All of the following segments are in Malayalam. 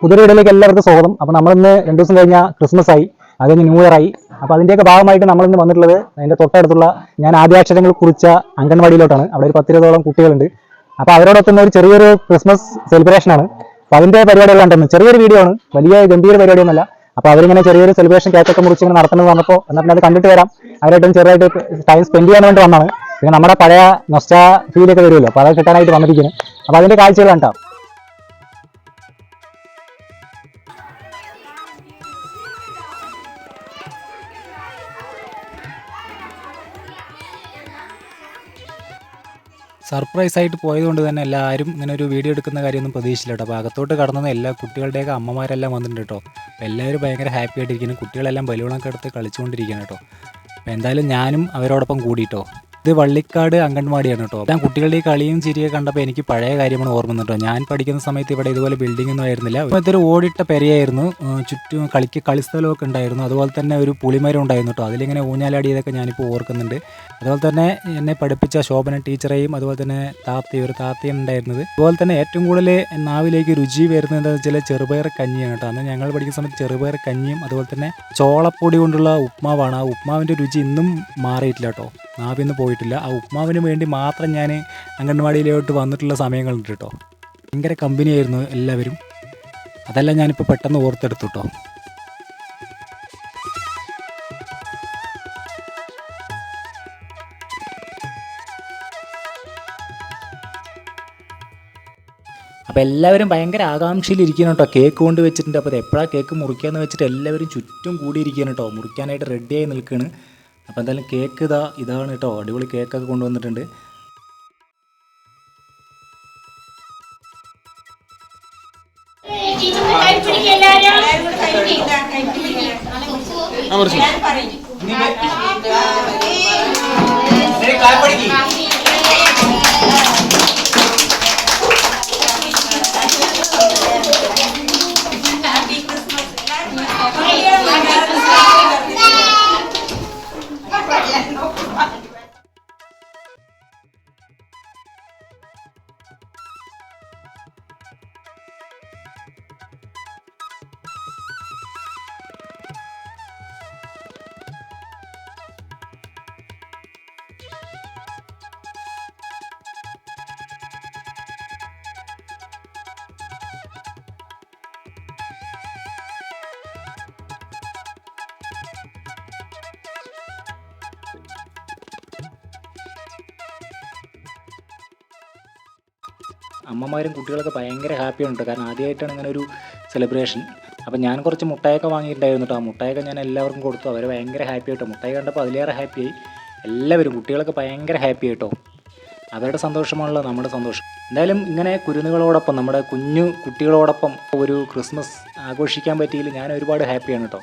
പുതിയ വീഡിയോയിലേക്ക് എല്ലാവർക്കും സ്വാഗതം. അപ്പോൾ നമ്മളിന്ന് 2 ദിവസം കഴിഞ്ഞാൽ ക്രിസ്മസ് ആയി, അത് കഴിഞ്ഞ് ന്യൂ ഇയർ ആയി. അപ്പോൾ അതിൻ്റെയൊക്കെ ഭാഗമായിട്ട് നമ്മളിന്ന് വന്നിട്ടുള്ളത് അതിൻ്റെ തൊട്ടടുത്തുള്ള ഞാൻ ആദ്യാക്ഷരങ്ങൾ കുറിച്ച അംഗൻവാടിയിലോട്ടാണ്. അവിടെ ഒരു 10-20ഓളം കുട്ടികളുണ്ട്. അപ്പോൾ അവരോടൊപ്പം ഒരു ചെറിയൊരു ക്രിസ്മസ് സെലിബ്രേഷൻ ആണ്. അപ്പോൾ അതിൻ്റെ പരിപാടികൾ കണ്ടെന്ന് ചെറിയൊരു വീഡിയോ ആണ്, വലിയ ഗംഭീര പരിപാടിയൊന്നുമല്ല. അപ്പോൾ അവരിങ്ങനെ ചെറിയൊരു സെലിബ്രേഷൻ കേക്കൊക്കെ മുറിച്ച് ഇങ്ങനെ നടത്തുന്നത് വന്നപ്പോൾ എന്നാൽ അത് കണ്ടിട്ട് വരാം, അവരായിട്ടും ചെറുതായിട്ട് ടൈം സ്പെൻഡ് ചെയ്യാൻ വേണ്ടി വന്നതാണ്. പിന്നെ നമ്മുടെ പഴയ നൊസ്റ്റാ ഫീലൊക്കെ വരുമല്ലോ, അപ്പോൾ അത് കിട്ടാനായിട്ട് വന്നിരിക്കുന്നത്. അപ്പോൾ അതിൻ്റെ കാഴ്ചകൾ കണ്ടാം. സർപ്രൈസ് ആയിട്ട് പോയതുകൊണ്ട് തന്നെ എല്ലാവരും ഇങ്ങനെ ഒരു വീഡിയോ എടുക്കുന്ന കാര്യമൊന്നും പ്രതീക്ഷിച്ചില്ല കേട്ടോ. അപ്പോൾ അകത്തോട്ട് കടന്നത് എല്ലാ കുട്ടികളുടെയൊക്കെ അമ്മമാരെല്ലാം വന്നിട്ടുണ്ട് കേട്ടോ. അപ്പോൾ എല്ലാവരും ഭയങ്കര ഹാപ്പി ആയിട്ടിരിക്കുന്നു. കുട്ടികളെല്ലാം ബലൂണൊക്കെ എടുത്ത് കളിച്ചുകൊണ്ടിരിക്കുകയാണ് കേട്ടോ. അപ്പോൾ എന്തായാലും ഞാനും അവരോടൊപ്പം കൂടിയിട്ടോ. ഇത് വള്ളിക്കാട് അംഗൻവാടിയാണ് കേട്ടോ. ഞാൻ കുട്ടികളുടെ ഈ കളിയും ചിരിയൊക്കെ കണ്ടപ്പോൾ എനിക്ക് പഴയ കാര്യമാണ് ഓർമ്മ കേട്ടോ. ഞാൻ പഠിക്കുന്ന സമയത്ത് ഇവിടെ ഇതുപോലെ ബിൽഡിംഗ് ഒന്നും ആയിരുന്നില്ല. ഇതൊരു ഓടിട്ട പെരയായിരുന്നു, ചുറ്റും കളിസ്ഥലമൊക്കെ ഉണ്ടായിരുന്നു. അതുപോലെ തന്നെ ഒരു പുളിമരം ഉണ്ടായിരുന്നു കേട്ടോ. അതിലിങ്ങനെ ഊഞ്ഞാലാടിയതൊക്കെ ഞാനിപ്പോൾ ഓർക്കുന്നുണ്ട്. അതുപോലെ തന്നെ എന്നെ പഠിപ്പിച്ച ശോഭന ടീച്ചറേയും അതുപോലെ തന്നെ ഒരു താത്തയും ഉണ്ടായിരുന്നത്. അതുപോലെ തന്നെ ഏറ്റവും കൂടുതൽ നാവിലേക്ക് രുചി വരുന്നത് എന്താണെന്ന് വെച്ചാൽ ചെറുപയർ കഞ്ഞിയാണ് കേട്ടോ. അന്ന് ഞങ്ങൾ പഠിക്കുന്ന സമയത്ത് ചെറുപയർ കഞ്ഞിയും അതുപോലെ തന്നെ ചോളപ്പൊടി കൊണ്ടുള്ള ഉപ്മാവാണ്. ആ ഉപ്മാവിൻ്റെ രുചി ഇന്നും മാറിയിട്ടില്ല കേട്ടോ, നാവിന്ന് പോയിട്ടില്ല. ആ ഉപ്മാവിന് വേണ്ടി മാത്രം ഞാൻ അംഗൻവാടിയിലോട്ട് വന്നിട്ടുള്ള സമയങ്ങളുണ്ട് കേട്ടോ. ഭയങ്കര കമ്പനിയായിരുന്നു എല്ലാവരും. അതെല്ലാം ഞാനിപ്പോൾ പെട്ടെന്ന് ഓർത്തെടുത്തു കേട്ടോ. അപ്പോൾ എല്ലാവരും ഭയങ്കര ആകാംക്ഷയിലിരിക്കണം കേട്ടോ. കേക്ക് കൊണ്ട് വെച്ചിട്ടുണ്ട്. അപ്പോൾ അത് എപ്പോഴാണ് കേക്ക് മുറിക്കാമെന്ന് വെച്ചിട്ട് എല്ലാവരും ചുറ്റും കൂടിയിരിക്കുകയാണ് കേട്ടോ. മുറിക്കാനായിട്ട് റെഡിയായി നിൽക്കുകയാണ്. അപ്പോൾ എന്തായാലും കേക്ക് ഇതാണ് കേട്ടോ. അടിപൊളി കേക്കൊക്കെ കൊണ്ടുവന്നിട്ടുണ്ട്. അമ്മമാരും കുട്ടികളൊക്കെ ഭയങ്കര ഹാപ്പിയാണ് കേട്ടോ. കാരണം ആദ്യമായിട്ടാണ് ഇങ്ങനെ ഒരു സെലിബ്രേഷൻ. അപ്പോൾ ഞാൻ കുറച്ച് മുട്ടായൊക്കെ വാങ്ങിയിട്ടുണ്ടായിരുന്നു കേട്ടോ. ആ മുട്ടായൊക്കെ ഞാൻ എല്ലാവർക്കും കൊടുത്തു. അവർ ഭയങ്കര ഹാപ്പി ആയിട്ടോ. മുട്ടായി കണ്ടപ്പോൾ അതിലേറെ ഹാപ്പിയായി എല്ലാവരും. കുട്ടികളൊക്കെ ഭയങ്കര ഹാപ്പി ആയിട്ടോ. അവരുടെ സന്തോഷമാണല്ലോ നമ്മുടെ സന്തോഷം. എന്തായാലും ഇങ്ങനെ കുരുന്നുകളോടൊപ്പം നമ്മുടെ കുഞ്ഞു കുട്ടികളോടൊപ്പം ഒരു ക്രിസ്മസ് ആഘോഷിക്കാൻ പറ്റിയതിൽ ഞാൻ ഒരുപാട് ഹാപ്പിയാണ് കേട്ടോ.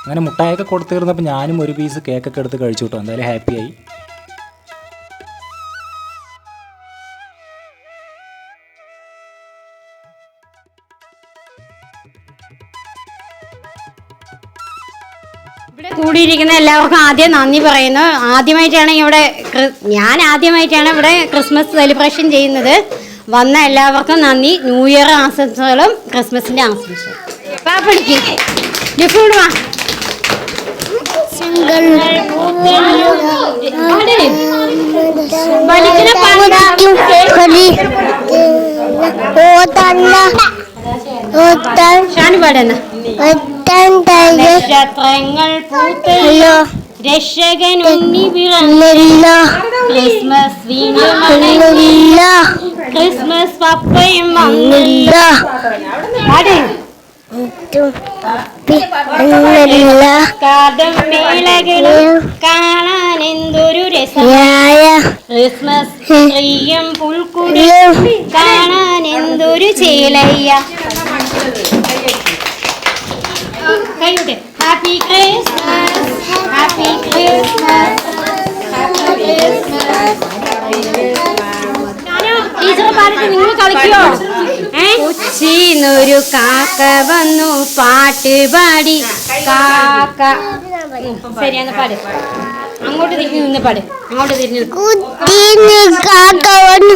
അങ്ങനെ മുട്ടായൊക്കെ കൊടുത്തു തീർന്നപ്പോൾ ഞാനും ഒരു പീസ് കേക്കൊക്കെ എടുത്ത് കഴിച്ചു കേട്ടോ. എന്തായാലും ഹാപ്പിയായി. ഇവിടെ കൂടിയിരിക്കുന്ന എല്ലാവർക്കും ആദ്യം നന്ദി പറയുന്നു. ആദ്യമായിട്ടാണ് ഞാൻ ആദ്യമായിട്ടാണ് ഇവിടെ ക്രിസ്മസ് സെലിബ്രേഷൻ ചെയ്യുന്നത്. വന്ന എല്ലാവർക്കും നന്ദി. ന്യൂ ഇയർ ആശംസകളും ക്രിസ്മസിന്റെ ആശംസകളും. നക്ഷത്രങ്ങൾ പൂത്തല്ലോ, രക്ഷകൻ ഉണ്ണി പിറന്നല്ലോ, ക്രിസ്മസ് വീണ്ടും ക്രിസ്മസ് പപ്പയും വന്നല്ലോ. കാതം മേളകളും കാണാൻ എന്തൊരു രസം, ക്രിസ്മസ് ട്രീയും പുൽക്കുടിയും കാണാൻ എന്തൊരു ചേലയ്യ. Happy Christmas, happy Christmas, happy Christmas. Teacher പാടിട്ട് നിങ്ങൾ കളിക്കോ? ഉച്ചീന്നൊരു കാക്ക വന്നു പാട്ട് പാടി. കാക്ക ശരിയാന്ന് പാട്. അങ്ങോട്ട് തിരിഞ്ഞു നിന്ന് പാട്. അങ്ങോട്ട് തിരിഞ്ഞു കാക്ക വന്നു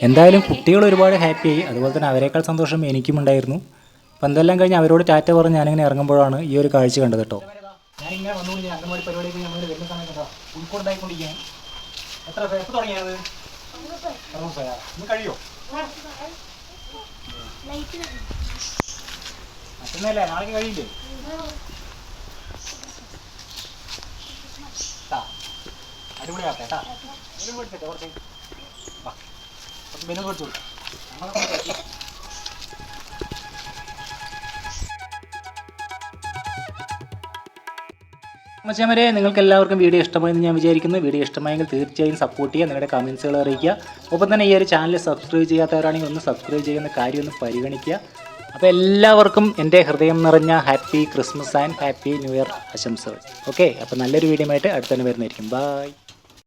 എന്തായാലും കുട്ടികൾ ഒരുപാട് ഹാപ്പിയായി. അതുപോലെ തന്നെ അവരെക്കാൾ സന്തോഷം എനിക്കും ഉണ്ടായിരുന്നു. അപ്പം എന്തെല്ലാം കഴിഞ്ഞ് അവരോട് ടാറ്റ പറഞ്ഞ് ഞാനിങ്ങനെ ഇറങ്ങുമ്പോഴാണ് ഈ ഒരു കാഴ്ച കണ്ടത് കേട്ടോ. ഞാനിങ്ങനെ വന്നുകൊണ്ട് അംഗൻവാടി പരിപാടിയൊക്കെ നമ്മൾ വരുന്ന സമയത്ത് ഉൾക്കൊണ്ടായിക്കൊണ്ടിരിക്കുകയാണ്. എത്ര തുടങ്ങിയത്? കഴിയോ? മറ്റന്നല്ലേ, നാളേക്ക് കഴിയില്ലേ? അടിപൊളിയാട്ടെ കേട്ടാ. കുറച്ച് മെനു കൊടുത്തു. മച്ചാമാരെ, നിങ്ങൾക്ക് എല്ലാവർക്കും വീഡിയോ ഇഷ്ടമായെന്ന് ഞാൻ വിചാരിക്കുന്നു. വീഡിയോ ഇഷ്ടമായെങ്കിൽ തീർച്ചയായും സപ്പോർട്ട് ചെയ്യുക, നിങ്ങളുടെ കമൻസുകൾ അറിയിക്കുക. ഒപ്പം തന്നെ ഈ ഒരു ചാനൽ സബ്സ്ക്രൈബ് ചെയ്യാത്തവരാണെങ്കിൽ ഒന്ന് സബ്സ്ക്രൈബ് ചെയ്യുന്ന കാര്യം ഒന്ന് പരിഗണിക്കുക. അപ്പോൾ എല്ലാവർക്കും എൻ്റെ ഹൃദയം നിറഞ്ഞ happy Christmas and happy new year ആശംസകൾ. ഓക്കെ, അപ്പോൾ നല്ലൊരു വീഡിയോ ആയിട്ട് അടുത്ത് തന്നെ വരുന്നതായിരിക്കും. ബൈ.